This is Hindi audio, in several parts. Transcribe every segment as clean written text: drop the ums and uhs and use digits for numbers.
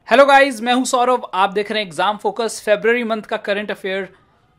हेलो गाइस, मैं हूं सौरभ। आप देख रहे हैं एग्जाम फोकस। फरवरी मंथ का करंट अफेयर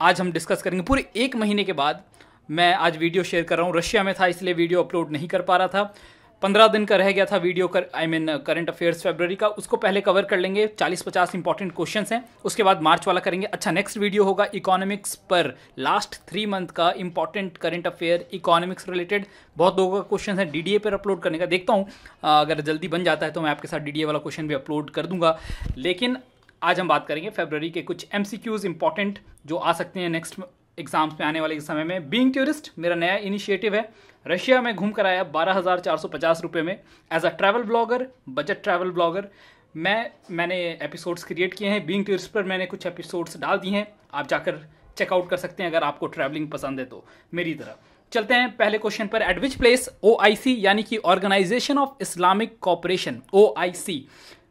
आज हम डिस्कस करेंगे। पूरे एक महीने के बाद मैं आज वीडियो शेयर कर रहा हूं। रशिया में था इसलिए वीडियो अपलोड नहीं कर पा रहा था। 15 दिन का रह गया था वीडियो करंट अफेयर्स फरवरी का, उसको पहले कवर कर लेंगे। 40-50 इंपॉर्टेंट क्वेश्चंस हैं, उसके बाद मार्च वाला करेंगे। अच्छा, नेक्स्ट वीडियो होगा इकोनॉमिक्स पर। लास्ट 3 मंथ का important current affair economics related. बहुत लोगों का क्वेश्चन है डीडीए पर अपलोड करने का। देखता हूँ अगर जल्दी बन जाता है तो मैं आपके साथ डीडीए वाला क्वेश्चन भी अपलोड कर दूंगा। लेकिन आज हम बात करेंगे फरवरी के कुछ एमसीक्यूज इंपॉर्टेंट जो आ सकते हैं नेक्स्ट एग्जाम्स में आने वाले समय में। बीइंग टूरिस्ट मेरा नया इनिशिएटिव है। रशिया में घूम कर आया 12,450 रुपये में as a travel blogger, budget travel blogger. मैंने एपिसोड्स क्रिएट किए हैं बीइंग टूरिस्ट पर। मैंने कुछ एपिसोड्स डाल दिए हैं, आप जाकर चेकआउट कर सकते हैं अगर आपको ट्रैवलिंग पसंद है तो मेरी तरह। चलते हैं पहले क्वेश्चन पर। एट विच प्लेस OIC यानी कि organisation of Islamic cooperation, OIC,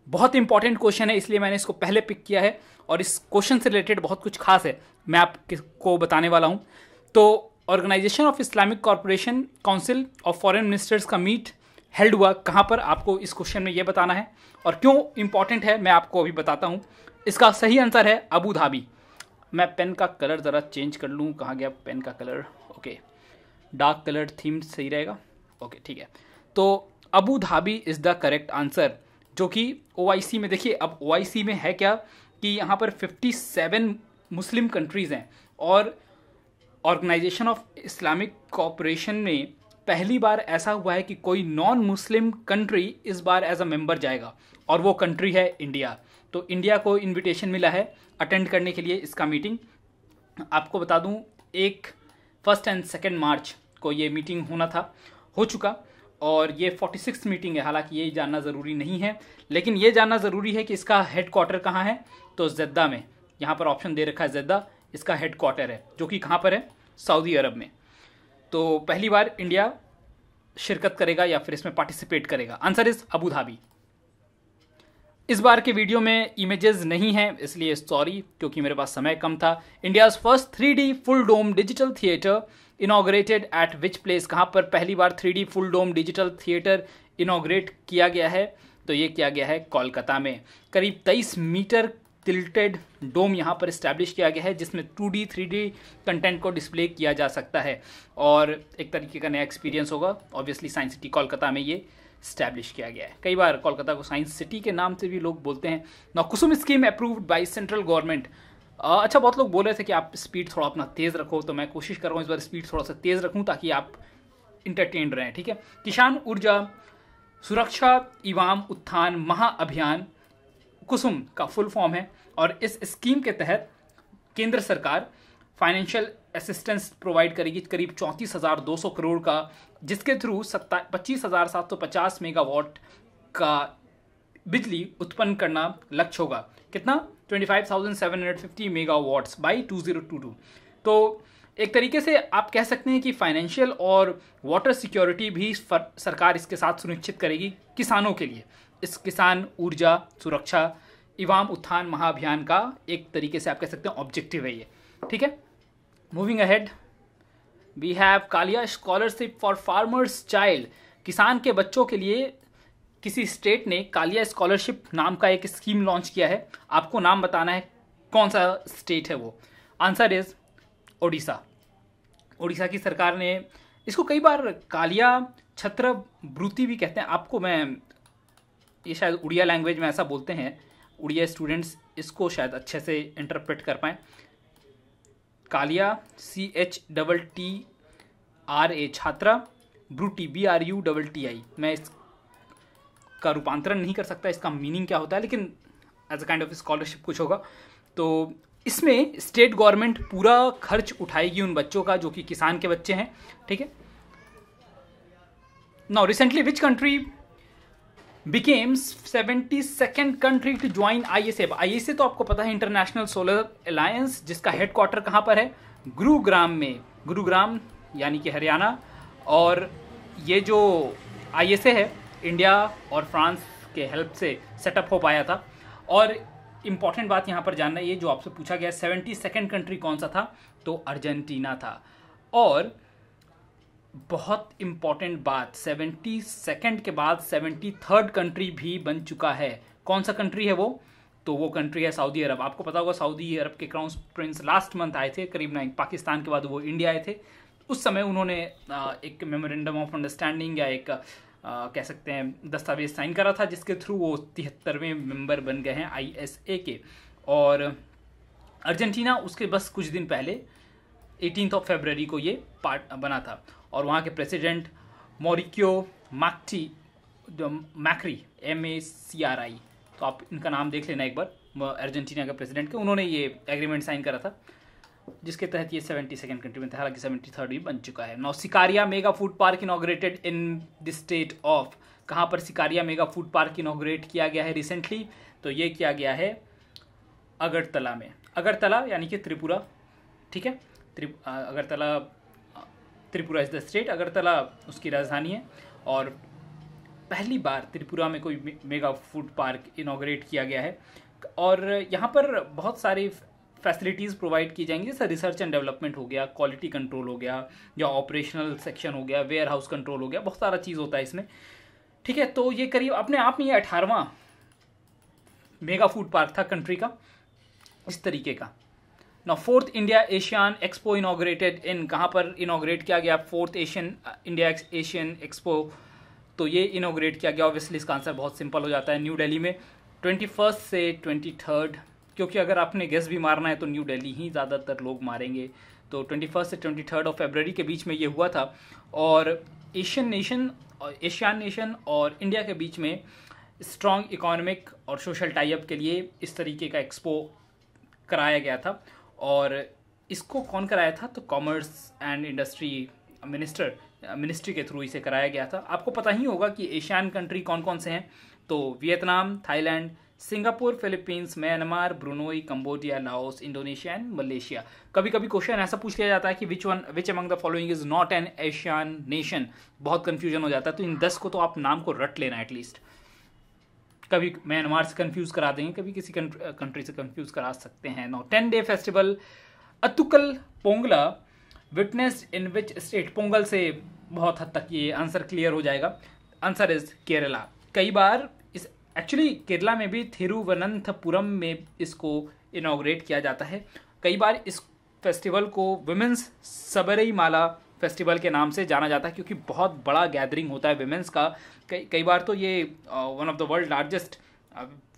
बहुत इंपॉर्टेंट क्वेश्चन है इसलिए मैंने इसको पहले पिक किया है और इस क्वेश्चन से रिलेटेड बहुत कुछ खास है मैं आपको बताने वाला हूं। तो organisation of Islamic corporation council of foreign ministers का मीट हेल्ड हुआ कहां पर, आपको इस क्वेश्चन में ये बताना है। और क्यों इंपॉर्टेंट है मैं आपको अभी बताता हूं। इसका सही आंसर है अबू धाबी। मैं पेन का कलर ज़रा चेंज कर लूँ। कहाँ गया पेन का colour? Okay, dark colour theme सही रहेगा। ओके, ठीक है। तो Abu Dhabi is the correct answer, जो कि OIC में। देखिए अब OIC में है क्या कि यहाँ पर 57 मुस्लिम कंट्रीज़ हैं और ऑर्गेनाइजेशन ऑफ इस्लामिक कॉपरेशन में पहली बार ऐसा हुआ है कि कोई नॉन मुस्लिम कंट्री इस बार एज अ मेंबर जाएगा और वो कंट्री है इंडिया। तो इंडिया को इनविटेशन मिला है अटेंड करने के लिए इसका मीटिंग। आपको बता दूं, 1 और 2 मार्च को ये मीटिंग होना था, हो चुका। और ये 46 मीटिंग है। हालांकि ये जानना ज़रूरी नहीं है, लेकिन ये जानना ज़रूरी है कि इसका हेड क्वार्टर कहाँ है। तो जेद्दा में, यहाँ पर ऑप्शन दे रखा है जेद्दा, इसका हेड क्वार्टर है, जो कि कहाँ पर है? सऊदी अरब में। तो पहली बार इंडिया शिरकत करेगा या फिर इसमें पार्टिसिपेट करेगा। Answer is Abu Dhabi. इस बार के वीडियो में इमेजेस नहीं हैं इसलिए सॉरी, क्योंकि मेरे पास समय कम था। India's first 3D full dome digital theatre inaugurated at which place, कहाँ पर पहली बार 3D full dome digital theatre inaugurate किया गया है? तो ये किया गया है कोलकाता में। करीब 23 मीटर टिल्टेड डोम यहाँ पर इस्टेब्लिश किया गया है जिसमें 2D 3D कंटेंट को डिस्प्ले किया जा सकता है और एक तरीके का नया एक्सपीरियंस होगा। ऑब्वियसली साइंस सिटी कोलकाता में ये स्टैब्लिश किया गया है। कई बार कोलकाता को साइंस सिटी के नाम से भी लोग बोलते हैं। Now Kusum scheme approved by central government. अच्छा, बहुत लोग बोल रहे थे कि आप स्पीड थोड़ा अपना तेज़ रखो, तो मैं कोशिश कर रहा हूँ इस बार स्पीड थोड़ा सा तेज़ रखूँ ताकि आप इंटरटेन रहें। ठीक है। किसान ऊर्जा सुरक्षा एवं उत्थान महाअभियान कुसुम का फुल फॉर्म है और इस स्कीम के तहत केंद्र सरकार फाइनेंशियल असिस्टेंस प्रोवाइड करेगी करीब 34,200 करोड़ का, जिसके थ्रू 25,750 मेगावाट का बिजली उत्पन्न करना लक्ष्य होगा। कितना? 25,750 मेगावाट्स बाई 2022। तो एक तरीके से आप कह सकते हैं कि फाइनेंशियल और वाटर सिक्योरिटी भी सरकार इसके साथ सुनिश्चित करेगी किसानों के लिए। इस किसान ऊर्जा सुरक्षा एवं उत्थान महाअभियान का एक तरीके से आप कह सकते हैं ऑब्जेक्टिव है ये। ठीक है। Moving ahead, we have Kalia scholarship for farmers child. किसान के बच्चों के लिए किसी स्टेट ने कालिया स्कॉलरशिप नाम का एक स्कीम लॉन्च किया है। आपको नाम बताना है कौन सा स्टेट है वो। Answer is Odisha. ओडिशा की सरकार ने इसको कई बार कालिया छात्रवृत्ति भी कहते हैं। आपको मैं ये शायद उड़िया लैंग्वेज में ऐसा बोलते हैं, उड़िया स्टूडेंट्स इसको शायद अच्छे से इंटरप्रेट कर पाएँ। कालिया CHTTRA छात्रा ब्रूटी BRUTTI। मैं इसका रूपांतरण नहीं कर सकता इसका मीनिंग क्या होता है, लेकिन as a kind of scholarship कुछ होगा। तो इसमें स्टेट गवर्नमेंट पूरा खर्च उठाएगी उन बच्चों का जो कि किसान के बच्चे हैं। ठीक है। Now recently which country became 72nd country to join ISA। ISA तो आपको पता है इंटरनेशनल सोलर अलायंस, जिसका हेडक्वार्टर कहाँ पर है? गुरुग्राम में। गुरुग्राम यानी कि हरियाणा। और ये जो ISA है इंडिया और फ्रांस के हेल्प से सेटअप हो पाया था। और इम्पॉर्टेंट बात यहाँ पर जानना, ये जो आपसे पूछा गया 72nd कंट्री कौन सा था, तो अर्जेंटीना था। और बहुत इंपॉर्टेंट बात, 72nd के बाद 73rd कंट्री भी बन चुका है। कौन सा कंट्री है वो? तो वो कंट्री है सऊदी अरब। आपको पता होगा सऊदी अरब के क्राउन प्रिंस लास्ट मंथ आए थे, करीब पाकिस्तान के बाद वो इंडिया आए थे। उस समय उन्होंने एक मेमोरेंडम ऑफ अंडरस्टैंडिंग या एक कह सकते हैं दस्तावेज साइन करा था, जिसके थ्रू वो 73वें मेंबर बन गए हैं ISA के। और अर्जेंटीना उसके बस कुछ दिन पहले 18 फरवरी को ये पार्ट बना था। और वहाँ के प्रेसिडेंट मॉरिक्यो मैक्री MACRI, तो आप इनका नाम देख लेना एक बार, अर्जेंटीना का प्रेसिडेंट के, उन्होंने ये एग्रीमेंट साइन करा था, जिसके तहत ये 72nd कंट्री में था, हालांकि 73rd भी बन चुका है। Now Sikaria mega food park inaugurated in the state of, कहाँ पर Sikaria mega food park inaugurate किया गया है रिसेंटली? तो ये किया गया है अगरतला में। अगरतला यानी कि त्रिपुरा, ठीक है। Agartala, Tripura is the state, Agartala उसकी राजधानी है। और पहली बार त्रिपुरा में कोई मेगा फूड पार्क इनॉग्रेट किया गया है। और यहाँ पर बहुत सारी फैसिलिटीज़ प्रोवाइड की जाएंगी, जैसे रिसर्च एंड डेवलपमेंट हो गया, क्वालिटी कंट्रोल हो गया, या ऑपरेशनल सेक्शन हो गया, वेयर हाउस कंट्रोल हो गया, बहुत सारा चीज़ होता है इसमें, ठीक है। तो ये करीब अपने आप में ये 18वां मेगा फूड पार्क था कंट्री का इस तरीके का। ना 4th India Asian expo inaugurated इन, कहाँ पर इनॉग्रेट किया गया? 4th इंडिया एशियन एक्सपो, तो ये इनॉग्रेट किया गया। ऑब्वियसली इसका आंसर बहुत सिंपल हो जाता है, न्यू दिल्ली में 21 से 23, क्योंकि अगर आपने गेस भी मारना है तो न्यू दिल्ली ही ज़्यादातर लोग मारेंगे। तो 21 से 23 फरवरी के बीच में ये हुआ था। और एशियन नेशन और इंडिया के बीच में स्ट्रॉन्ग इकोनॉमिक और सोशल टाइप के लिए इस तरीके का एक्सपो कराया गया था। और इसको कौन कराया था? तो कॉमर्स एंड इंडस्ट्री मिनिस्ट्री के थ्रू इसे कराया गया था। आपको पता ही होगा कि एशियन कंट्री कौन कौन से हैं, तो Vietnam, Thailand, Singapore, Philippines, Myanmar, Brunei, Cambodia, Laos, Indonesia and Malaysia. कभी कभी क्वेश्चन ऐसा पूछ लिया जाता है कि which among the following is not an Asian nation, बहुत कंफ्यूजन हो जाता है। तो इन 10 को तो आप नाम को रट लेना एटलीस्ट। कभी म्यांमार से कंफ्यूज करा देंगे, कभी किसी कंट्री से कंफ्यूज करा सकते हैं। Now 10-day festival Attukal Pongala witnessed in which state? Pongal से बहुत हद तक ये आंसर क्लियर हो जाएगा। Answer is Kerala. कई बार इस एक्चुअली केरला में भी थिरुवनंतपुरम में इसको इनॉग्रेट किया जाता है। कई बार इस फेस्टिवल को विमेंस सबरीमाला फेस्टिवल के नाम से जाना जाता है, क्योंकि बहुत बड़ा गैदरिंग होता है विमेंस का। कई बार तो ये one of the world largest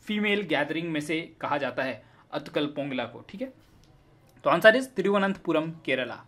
female gathering में से कहा जाता है अतुकल पोंगला को, ठीक है। तो answer is Thiruvananthapuram, Kerala.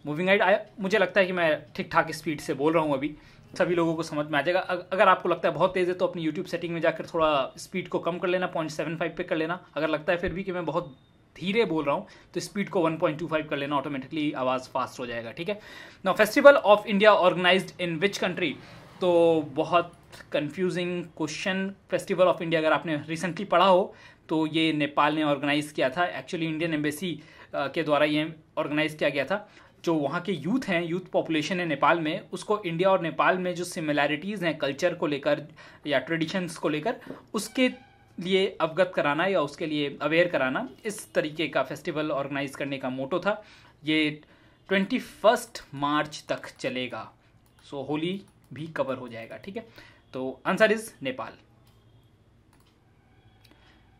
Moving ahead, मुझे लगता है कि मैं ठीक ठाक स्पीड से बोल रहा हूँ, अभी सभी लोगों को समझ में आ जाएगा। अगर आपको लगता है बहुत तेज़ है तो अपनी यूट्यूब सेटिंग में जाकर थोड़ा स्पीड को कम कर लेना, 0.75 पे कर लेना। अगर लगता है फिर भी कि मैं बहुत धीरे बोल रहा हूँ तो स्पीड को 1.25 कर लेना, ऑटोमेटिकली आवाज़ फास्ट हो जाएगा, ठीक है। Now festival of India organised in which country? तो बहुत confusing question. Festival of India अगर आपने रिसेंटली पढ़ा हो तो ये नेपाल ने ऑर्गेनाइज किया था। एक्चुअली इंडियन एम्बेसी के द्वारा ये ऑर्गेनाइज किया गया था। जो वहाँ के यूथ हैं, यूथ पॉपुलेशन है नेपाल में, उसको इंडिया और नेपाल में जो सिमिलैरिटीज़ हैं कल्चर को लेकर या ट्रेडिशंस को लेकर, उसके लिए अवगत कराना या उसके लिए अवेयर कराना, इस तरीके का फेस्टिवल ऑर्गेनाइज करने का मोटो था। ये 21 मार्च तक चलेगा, सो होली भी कवर हो जाएगा, ठीक है। तो answer is Nepal.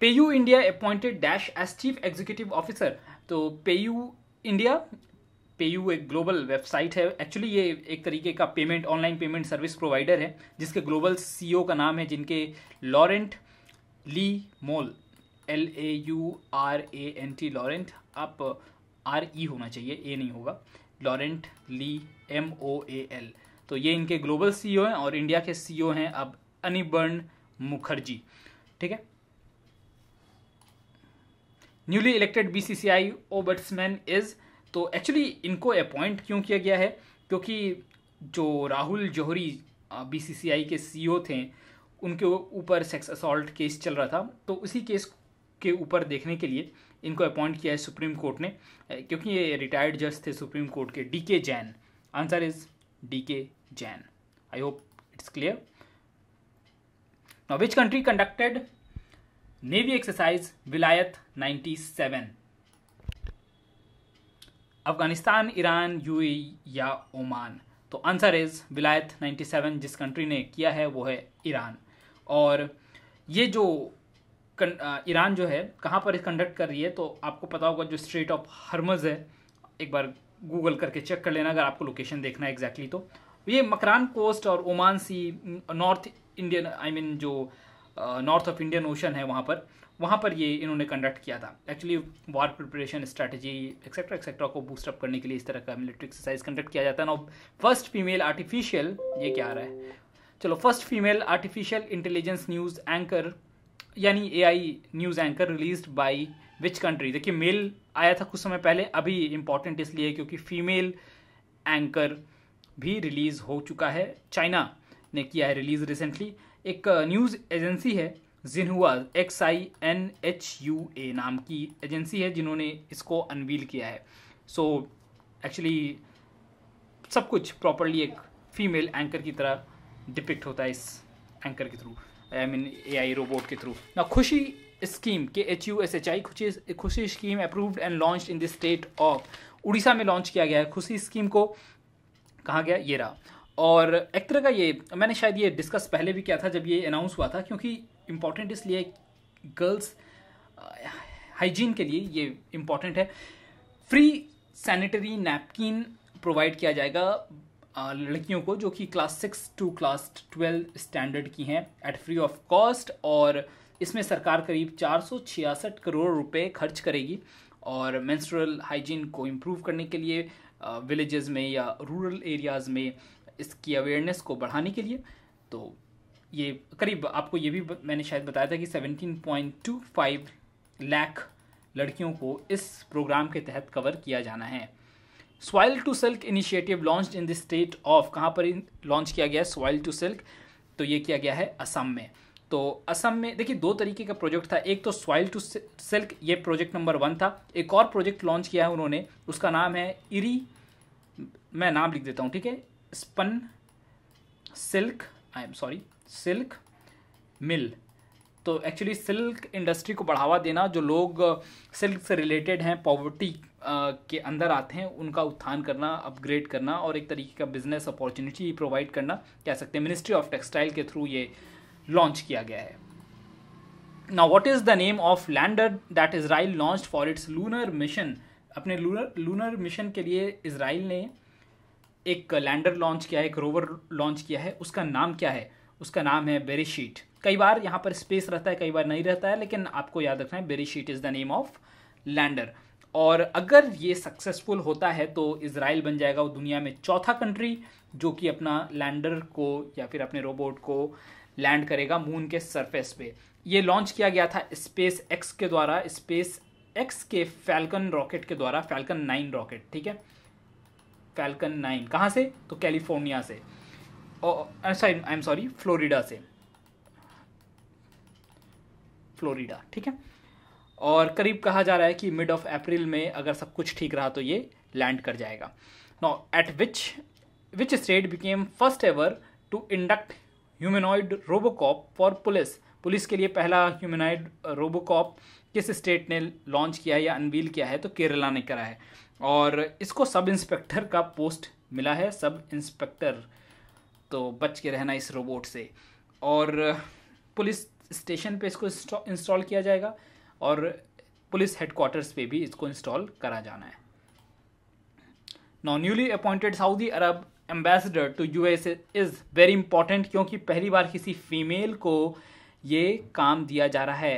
PayU India appointed dash as chief executive officer. तो पेयू इंडिया, पेयू एक ग्लोबल वेबसाइट है। एक्चुअली ये एक तरीके का payment, online payment service provider है, जिसके ग्लोबल CEO का नाम है, जिनके Laurent Le Moal, LAURANT, Laurent, आप RE होना चाहिए, A नहीं होगा, लॉरेंट ली MOAL। तो ये इनके ग्लोबल CEO हैं और इंडिया के CEO हैं अब अनिबर्न मुखर्जी, ठीक है। न्यूली इलेक्टेड BCCI ओबट्समैन इज, तो एक्चुअली इनको अपॉइंट क्यों किया गया है? क्योंकि जो राहुल जौहरी BCCI के CEO थे, उनके ऊपर सेक्स असॉल्ट केस चल रहा था, तो उसी केस के ऊपर देखने के लिए इनको अपॉइंट किया है सुप्रीम कोर्ट ने, क्योंकि ये रिटायर्ड जज थे सुप्रीम कोर्ट के, DK Jain. Answer is DK Jain. I hope it's clear. Now which country conducted navy exercise विलायत 97? अफगानिस्तान, ईरान, UAE या ओमान? तो आंसर इज विलायत 97। जिस कंट्री ने किया है वो है ईरान। और ये जो ईरान जो है कहाँ पर कंडक्ट कर रही है, तो आपको पता होगा जो स्ट्रेट ऑफ हर्मज है, एक बार गूगल करके चेक कर लेना अगर आपको लोकेशन देखना है एग्जैक्टली। तो ये मकरान कोस्ट और ओमान सी, नॉर्थ इंडियन जो नॉर्थ ऑफ इंडियन ओशन है वहाँ पर ये इन्होंने कंडक्ट किया था। Actually war preparation strategy etcetera etcetera को बूस्टअप करने के लिए इस तरह का मिलिट्री एक्सरसाइज कंडक्ट किया जाता है ना। फर्स्ट फीमेल आर्टिफिशियल, ये क्या आ रहा है, चलो, first female artificial intelligence news anchor यानी AI news anchor released by which country. देखिए मेल आया था कुछ समय पहले, अभी इंपॉर्टेंट इसलिए क्योंकि फीमेल एंकर भी रिलीज हो चुका है, चाइना ने किया है रिलीज रिसेंटली। एक न्यूज़ एजेंसी है जिन्हुआ, XINHUA नाम की एजेंसी है जिन्होंने इसको अनवील किया है। सो एक्चुअली सब कुछ प्रॉपरली एक फीमेल एंकर की तरह डिपिक्ट होता है इस एंकर के थ्रू, AI रोबोट के थ्रू ना। खुशी स्कीम KHUSHI, खुशी scheme approved and launched in the state of, Orissa में लॉन्च किया गया है खुशी स्कीम को। कहाँ गया, ये रहा। और एक तरह का ये मैंने शायद ये डिस्कस पहले भी किया था जब ये अनाउंस हुआ था, क्योंकि इम्पॉर्टेंट इसलिए गर्ल्स हाइजीन के लिए ये इम्पॉर्टेंट है। फ्री सैनिटरी नैपकिन प्रोवाइड किया जाएगा लड़कियों को जो कि क्लास 6 टू क्लास 12 स्टैंडर्ड की हैं एट फ्री ऑफ कॉस्ट, और इसमें सरकार करीब 466 करोड़ रुपए खर्च करेगी। और मेंस्ट्रुअल हाइजीन को इम्प्रूव करने के लिए विलेजेस में या रूरल एरियाज़ में इसकी अवेयरनेस को बढ़ाने के लिए, तो ये करीब आपको ये भी मैंने शायद बताया था कि 17.25 लाख लड़कियों को इस प्रोग्राम के तहत कवर किया जाना है। Soil to silk initiative launched in the state of, कहाँ पर लॉन्च किया गया है सॉइल टू सिल्क, तो ये किया गया है असम में। तो असम में देखिए 2 तरीके का प्रोजेक्ट था, एक तो सॉइल टू सिल्क, ये प्रोजेक्ट नंबर 1 था। एक और प्रोजेक्ट लॉन्च किया है उन्होंने, उसका नाम है इरी, मैं नाम लिख देता हूँ, ठीक है, स्पन सिल्क, सिल्क मिल। तो एक्चुअली सिल्क इंडस्ट्री को बढ़ावा देना, जो लोग सिल्क से रिलेटेड हैं, पॉवर्टी के अंदर आते हैं, उनका उत्थान करना, अपग्रेड करना और एक तरीके का बिजनेस अपॉर्चुनिटी प्रोवाइड करना कह सकते हैं। मिनिस्ट्री ऑफ टेक्सटाइल के थ्रू ये लॉन्च किया गया है। Now what is the name of lander that Israel launched for its lunar mission. अपने लूनर मिशन के लिए इजराइल ने एक लैंडर लॉन्च किया है, एक रोवर लॉन्च किया है। उसका नाम क्या है, उसका नाम है बेरीशीट। कई बार यहाँ पर स्पेस रहता है, कई बार नहीं रहता है, लेकिन आपको याद रखना है Beresheet is the name of lander. और अगर ये सक्सेसफुल होता है तो इजराइल बन जाएगा वो दुनिया में चौथा कंट्री जो कि अपना लैंडर को या फिर अपने रोबोट को लैंड करेगा मून के सरफेस पे। ये लॉन्च किया गया था स्पेस एक्स के द्वारा, स्पेस एक्स के फैल्कन रॉकेट के द्वारा, फैल्कन 9 रॉकेट, ठीक है, फैल्कन 9 कहाँ से, तो कैलिफोर्निया से, आई एम सॉरी फ्लोरिडा से, फ्लोरिडा, ठीक है। और करीब कहा जा रहा है कि मिड ऑफ अप्रैल में अगर सब कुछ ठीक रहा तो ये लैंड कर जाएगा। Now at which state became first ever to induct humanoid robocop for police के लिए पहला ह्यूमनॉइड रोबोकॉप किस स्टेट ने लॉन्च किया है या अनवील किया है, तो केरला ने करा है। और इसको सब इंस्पेक्टर का पोस्ट मिला है, सब इंस्पेक्टर, तो बच के रहना इस रोबोट से। और पुलिस स्टेशन पे इसको इंस्टॉल किया जाएगा और पुलिस हेडक्वार्टर्स पे भी इसको इंस्टॉल करा जाना है। Now newly appointed Saudi Arabia ambassador to USA is very important, क्योंकि पहली बार किसी फीमेल को ये काम दिया जा रहा है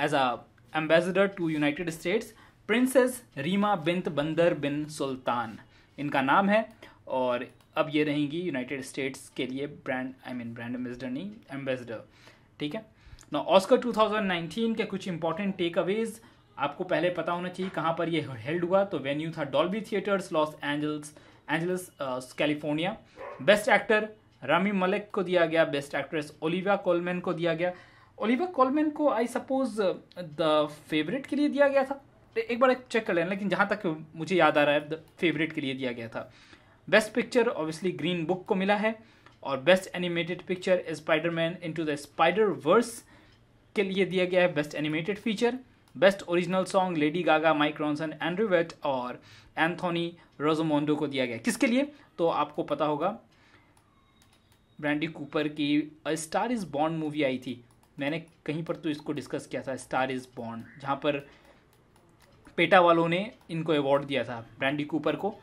as a ambassador to United States. Princess Reema bint Bandar bin सुल्तान इनका नाम है, और अब ये रहेंगी यूनाइटेड स्टेट्स के लिए ब्रांड एम्बेसडर नहीं, एम्बेसडर, ठीक है। ना ऑस्कर 2019 के कुछ इंपॉर्टेंट टेक अवेज आपको पहले पता होना चाहिए कहाँ पर ये हेल्ड हुआ, तो वेन्यू था Dolby theatres, Los Angeles California. Best actor Rami Malik को दिया गया, बेस्ट एक्ट्रेस ओलिविया कोलमैन को दिया गया। ओलिविया कोलमैन को आई सपोज द फेवरेट के लिए दिया गया था, एक बार चेक कर लेना, लेकिन जहाँ तक मुझे याद आ रहा है द फेवरेट के लिए दिया गया था। Best picture obviously Green Book को मिला है, और best animated picture Spiderman into the Spider verse के लिए दिया गया है best animated feature. Best original song Lady Gaga, Mike Ronson, Andrew Wyatt और एंथोनी रोजोमोंडो को दिया गया। किसके लिए, तो आपको पता होगा ब्रैंडी कूपर की a star is born movie आई थी, मैंने कहीं पर तो इसको डिस्कस किया था, स्टार इज़ बॉर्न, जहाँ पर पेटा वालों ने इनको अवार्ड दिया था, ब्रैंडी कूपर को,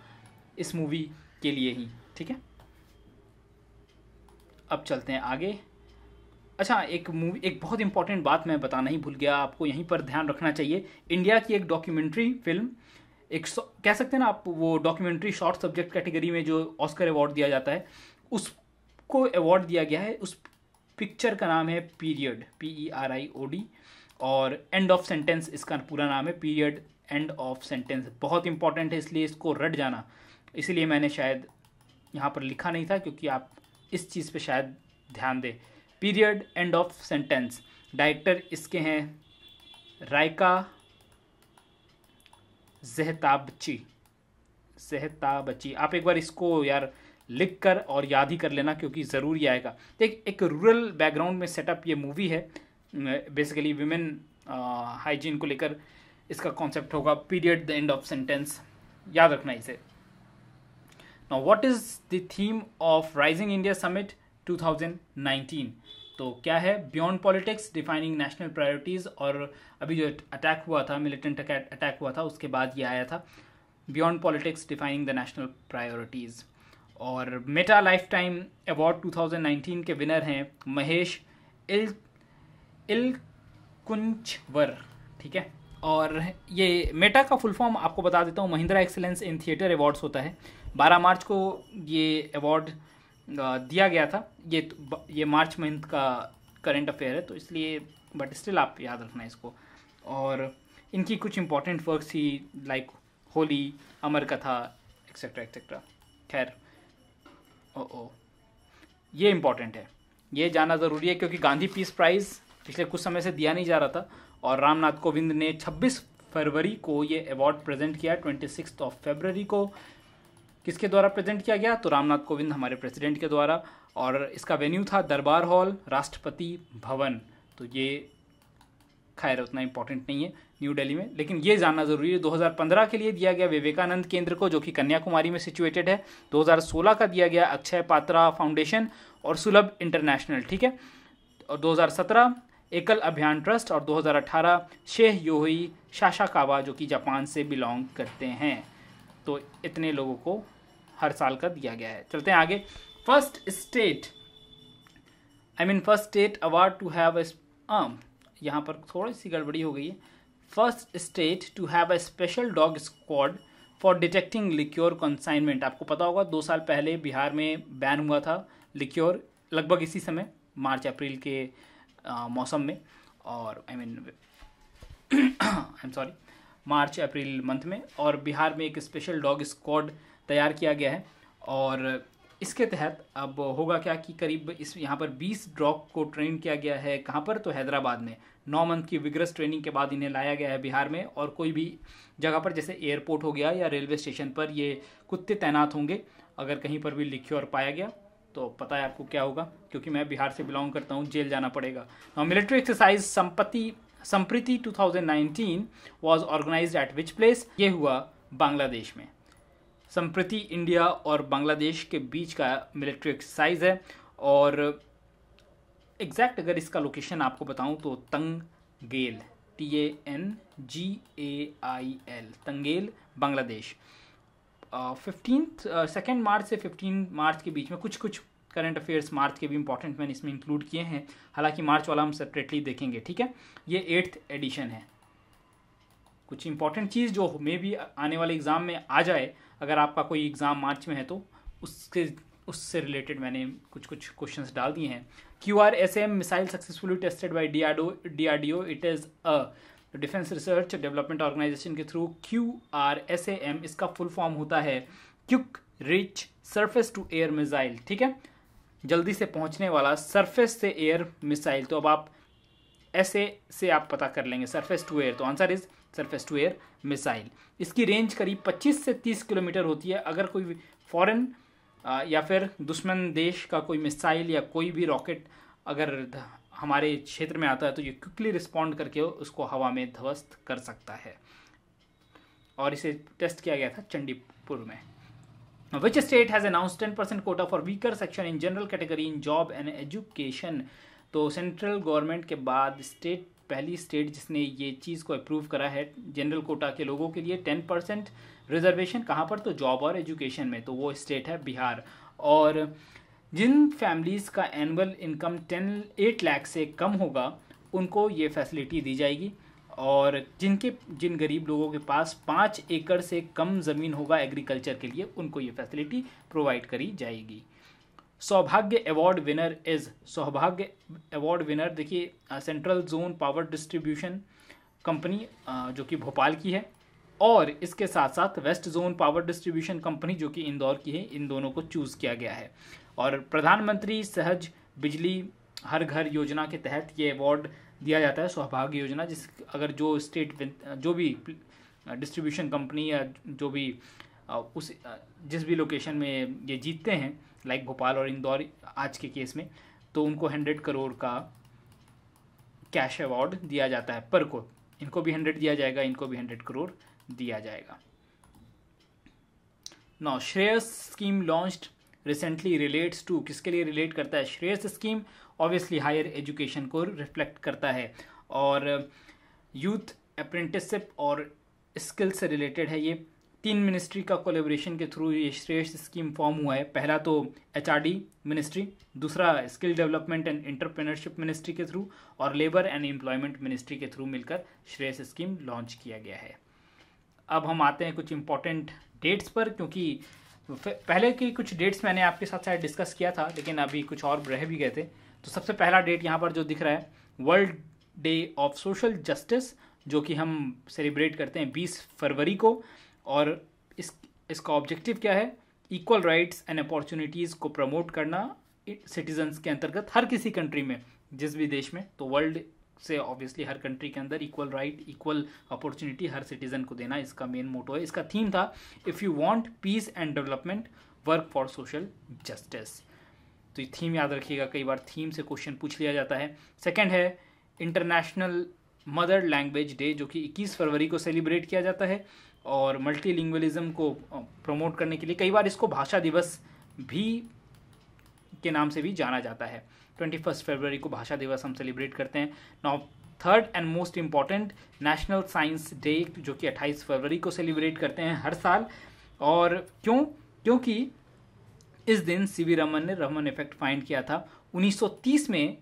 इस मूवी के लिए ही। ठीक है, अब चलते हैं आगे। अच्छा, एक बहुत इंपॉर्टेंट बात मैं बताना ही भूल गया, आपको यहीं पर ध्यान रखना चाहिए। इंडिया की एक डॉक्यूमेंट्री फिल्म, कह सकते हैं ना आप, वो डॉक्यूमेंट्री शॉर्ट सब्जेक्ट कैटेगरी में जो ऑस्कर अवार्ड दिया जाता है, उसको अवार्ड दिया गया है। उस पिक्चर का नाम है पीरियड, PERIOD, और एंड ऑफ सेंटेंस इसका पूरा नाम है, पीरियड एंड ऑफ सेंटेंस। बहुत इंपॉर्टेंट है, इसलिए इसको रट जाना। इसलिए मैंने शायद यहाँ पर लिखा नहीं था, क्योंकि आप इस चीज़ पे शायद ध्यान दें। Period end of sentence, director इसके हैं रायका ज़हताबची। आप एक बार इसको यार लिख कर और याद ही कर लेना, क्योंकि ज़रूर ही आएगा। एक रूरल बैकग्राउंड में सेटअप ये मूवी है, बेसिकली विमेन हाइजीन को लेकर इसका कॉन्सेप्ट होगा, period the end of sentence, याद रखना इसे। Now what is the theme of rising India summit 2019? तो क्या है? Beyond politics, defining national priorities. और अभी जो अटैक हुआ था, मिलिटेंट अटैक हुआ था, उसके बाद ये आया था, beyond politics defining the national priorities. और मेटा लाइफ टाइम अवार्ड 2019 के विनर हैं महेश इलकुंचवर। ठीक है, और ये मेटा का फुल फॉर्म आपको बता देता हूँ, Mahindra excellence in theatre awards होता है। 12 मार्च को ये अवार्ड दिया गया था। ये मार्च मंथ का करंट अफेयर है, तो इसलिए, बट स्टिल आप याद रखना इसको। और इनकी कुछ इंपॉर्टेंट वर्क्स थी, लाइक होली, अमर कथा, एक्सेट्रा एक्सेट्रा। खैर, ये इम्पॉर्टेंट है, ये जाना ज़रूरी है, क्योंकि गांधी पीस प्राइज़ पिछले कुछ समय से दिया नहीं जा रहा था, और रामनाथ कोविंद ने 26 फरवरी को ये अवार्ड प्रेजेंट किया। 26 फरवरी को किसके द्वारा प्रेजेंट किया गया? तो रामनाथ कोविंद, हमारे प्रेसिडेंट के द्वारा। और इसका वेन्यू था दरबार हॉल, राष्ट्रपति भवन। तो ये खैर उतना इंपॉर्टेंट नहीं है, न्यू दिल्ली में, लेकिन ये जानना ज़रूरी है। 2015 के लिए दिया गया विवेकानंद केंद्र को, जो कि कन्याकुमारी में सिचुएटेड है। 2016 का दिया गया अक्षय पात्रा फाउंडेशन और सुलभ इंटरनेशनल। ठीक है, और 2017 एकल अभियान ट्रस्ट, और 2018 शेह योही सासाकावा, जो कि जापान से बिलोंग करते हैं। तो इतने लोगों को हर साल का दिया गया है। चलते हैं आगे। First state award to have यहाँ पर थोड़ी सी गड़बड़ी हो गई है। First state to have a special dog squad for detecting liquor consignment. आपको पता होगा 2 साल पहले बिहार में बैन हुआ था लिक्योर, लगभग इसी समय मार्च अप्रैल के मौसम में, और मार्च अप्रैल मंथ में। और बिहार में एक स्पेशल डॉग स्क्वाड तैयार किया गया है, और इसके तहत अब होगा क्या कि करीब यहाँ पर 20 डॉग को ट्रेन किया गया है। कहाँ पर? तो हैदराबाद में। 9 मंथ की विग्रस ट्रेनिंग के बाद इन्हें लाया गया है बिहार में, और कोई भी जगह पर जैसे एयरपोर्ट हो गया या रेलवे स्टेशन पर ये कुत्ते तैनात होंगे। अगर कहीं पर भी लिक्योर पाया गया तो पता है आपको क्या होगा, क्योंकि मैं बिहार से बिलोंग करता हूँ, जेल जाना पड़ेगा। Military exercise Sampriti 2019 was organised at which place? ये हुआ बांग्लादेश में। संप्रति इंडिया और बांग्लादेश के बीच का मिलिट्री एक्सरसाइज है, और एग्जैक्ट अगर इसका लोकेशन आपको बताऊं तो तंगेल, TANGAIL, तंगेल, बांग्लादेश। 2 मार्च से 15 मार्च के बीच में कुछ करंट अफेयर्स मार्च के भी इंपॉर्टेंट मैंने इसमें इंक्लूड किए हैं। हालांकि मार्च वाला हम सेपरेटली देखेंगे। ठीक है, ये 8th एडिशन है। कुछ इंपॉर्टेंट चीज़ जो मे भी आने वाले एग्ज़ाम में आ जाए, अगर आपका कोई एग्ज़ाम मार्च में है तो उससे रिलेटेड मैंने कुछ क्वेश्चंस डाल दिए हैं। QRSAM missile successfully tested by DRDO। It is a defence research development organisation के थ्रू। QRSAM इसका फुल फॉर्म होता है quick reach surface to air missile. ठीक है, जल्दी से पहुंचने वाला सरफेस से एयर मिसाइल। तो अब आप ऐसे से आप पता कर लेंगे सरफेस टू एयर, तो answer is surface to air missile. इसकी रेंज करीब 25 से 30 किलोमीटर होती है। अगर कोई फॉरेन या फिर दुश्मन देश का कोई मिसाइल या कोई भी रॉकेट अगर हमारे क्षेत्र में आता है तो ये क्विकली रिस्पॉन्ड करके उसको हवा में ध्वस्त कर सकता है। और इसे टेस्ट किया गया था चंडीपुर में। Which state has announced 10% quota for weaker section in general category in job and education? तो तो सेंट्रल गवर्नमेंट के बाद पहली स्टेट जिसने ये चीज़ को अप्रूव करा है जनरल कोटा के लोगों के लिए 10% रिजर्वेशन, कहाँ पर, तो जॉब और एजुकेशन में, तो वो स्टेट है बिहार। और जिन फैमिलीज़ का एनुअल इनकम 8 लाख से कम होगा उनको ये फैसिलिटी दी जाएगी। और जिन गरीब लोगों के पास 5 एकड़ से कम ज़मीन होगा एग्रीकल्चर के लिए, उनको ये फैसिलिटी प्रोवाइड करी जाएगी। सौभाग्य अवार्ड विनर इज, सौभाग्य अवार्ड विनर देखिए central zone power distribution company जो कि भोपाल की है, और इसके साथ साथ west zone power distribution company जो कि इंदौर की है, इन दोनों को चूज़ किया गया है। और प्रधानमंत्री सहज बिजली हर घर योजना के तहत ये अवार्ड दिया जाता है, सौभाग्य योजना, अगर जो स्टेट जो भी डिस्ट्रीब्यूशन कंपनी या जो भी जिस भी लोकेशन में ये जीतते हैं, लाइक भोपाल और इंदौर आज के केस में, तो उनको 100 करोड़ का कैश अवार्ड दिया जाता है पर को। इनको भी 100 दिया जाएगा, इनको भी 100 करोड़ दिया जाएगा। Now Shreyas scheme launched recently relates to, किसके लिए रिलेट करता है? Shreyas scheme obviously higher education को रिफ्लेक्ट करता है और यूथ अप्रेंटिसशिप और स्किल से रिलेटेड है। ये 3 मिनिस्ट्री का कोलेबोरेशन के थ्रू ये श्रेयस स्कीम फॉर्म हुआ है। पहला तो HRD मिनिस्ट्री, दूसरा skill development and entrepreneurship ministry के थ्रू, और लेबर एंड एम्प्लॉयमेंट मिनिस्ट्री के थ्रू मिलकर श्रेयस स्कीम लॉन्च किया गया है। अब हम आते हैं कुछ इंपॉर्टेंट डेट्स पर, क्योंकि पहले की कुछ डेट्स मैंने आपके साथ शायद डिस्कस किया था, लेकिन अभी कुछ और रह भी गए थे। तो सबसे पहला डेट यहाँ पर जो दिख रहा है, world day of social justice, जो कि हम सेलिब्रेट करते हैं 20 फरवरी को। और इसका ऑब्जेक्टिव क्या है? इक्वल राइट्स एंड अपॉर्चुनिटीज़ को प्रमोट करना सिटीजन्स के अंतर्गत हर किसी कंट्री में, जिस भी देश में, तो वर्ल्ड से ऑब्वियसली हर कंट्री के अंदर इक्वल राइट, इक्वल अपॉर्चुनिटी हर सिटीजन को देना, इसका मेन मोटो है। इसका थीम था if you want piece and development work for social justice. तो ये थीम याद रखिएगा, कई बार थीम से क्वेश्चन पूछ लिया जाता है। सेकेंड है इंटरनेशनल मदर लैंग्वेज डे, जो कि 21 फरवरी को सेलिब्रेट किया जाता है और मल्टीलिंगुअलिज्म को प्रमोट करने के लिए कई बार इसको भाषा दिवस भी के नाम से भी जाना जाता है। 21 फरवरी को भाषा दिवस हम सेलिब्रेट करते हैं। Now third and most important, national science day, जो कि 28 फरवरी को सेलिब्रेट करते हैं हर साल। और क्योंकि इस दिन सीवी रमन ने रमन इफेक्ट फाइंड किया था। 1930 में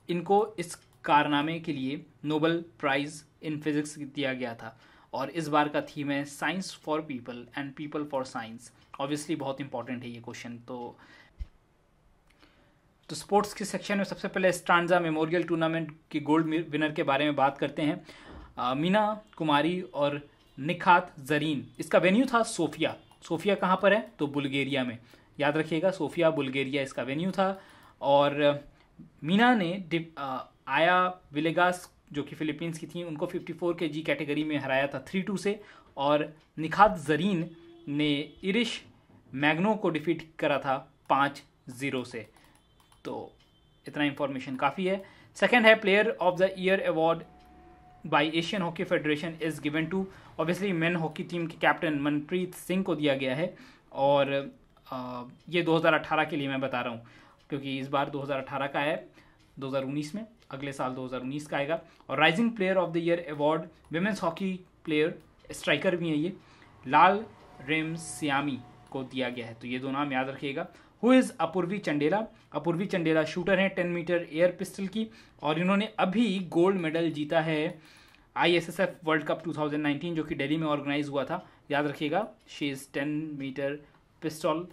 इनको इस कारनामे के लिए नोबेल प्राइज इन फिजिक्स दिया गया था। और इस बार का थीम है science for people and people for science. Obviously बहुत इंपॉर्टेंट है ये क्वेश्चन। तो स्पोर्ट्स के सेक्शन में सबसे पहले स्ट्रांजा मेमोरियल टूर्नामेंट की गोल्ड विनर के बारे में बात करते हैं। मीना कुमारी और निखात जरीन। इसका वेन्यू था सोफिया। सोफिया कहाँ पर है? तो बुल्गारिया में, याद रखिएगा, सोफिया बुल्गारिया इसका वेन्यू था। और मीना ने आया विलेगास, जो कि फिलीपींस की थी, उनको 54 kg कैटेगरी में हराया था 3-2 से। और निखात जरीन ने इरिश मैग्नो को डिफीट करा था 5-0 से। तो इतना इंफॉर्मेशन काफ़ी है। सेकंड है player of the year award by Asian hockey federation is given to, obviously men hockey team के कैप्टन मनप्रीत सिंह को दिया गया है। और ये 2018 के लिए मैं बता रहा हूँ, क्योंकि इस बार 2018 का है, 2019 में, अगले साल 2019 का आएगा। और rising player of the year award women's hockey player, striker भी हैं ये, लाल रेमसियामी को दिया गया है। तो ये दो नाम याद रखिएगा। Who is Apurvi Chandela? Apurvi Chandela shooter हैं 10 मीटर एयर पिस्टल की, और इन्होंने अभी गोल्ड मेडल जीता है ISSF वर्ल्ड कप 2019, जो कि दिल्ली में ऑर्गेनाइज हुआ था। याद रखिएगा, she is 10 metre pistol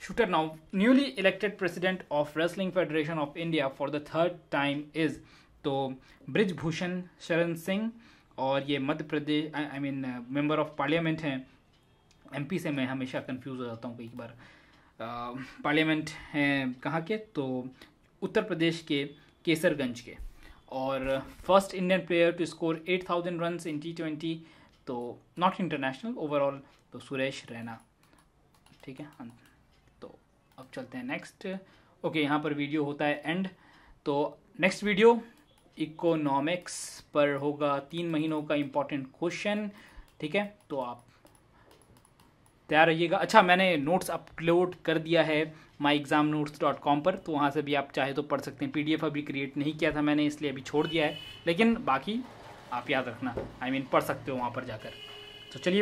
shooter. Now newly elected president of wrestling federation of India for the third time is, तो ब्रिजभूषण शरण सिंह, और ये Madhya Pradesh member of parliament हैं। MP से मैं हमेशा कंफ्यूज हो जाता हूँ कई बार। पार्लियामेंट हैं कहाँ के? तो उत्तर प्रदेश के केसरगंज के। और first Indian player to score 8000 runs in T20, तो नॉट इंटरनेशनल, ओवरऑल, तो सुरेश रैना। ठीक है, तो अब चलते हैं नेक्स्ट। ओके, यहाँ पर वीडियो होता है एंड। तो नेक्स्ट वीडियो इकोनॉमिक्स पर होगा, 3 महीनों का इम्पॉर्टेंट क्वेश्चन। ठीक है, तो आप तैयार रहिएगा। अच्छा, मैंने नोट्स अपलोड कर दिया है myexamnotes.com पर, तो वहाँ से भी आप चाहे तो पढ़ सकते हैं। PDF अभी क्रिएट नहीं किया था मैंने, इसलिए अभी छोड़ दिया है, लेकिन बाकी आप याद रखना, पढ़ सकते हो वहाँ पर जाकर। तो चलिए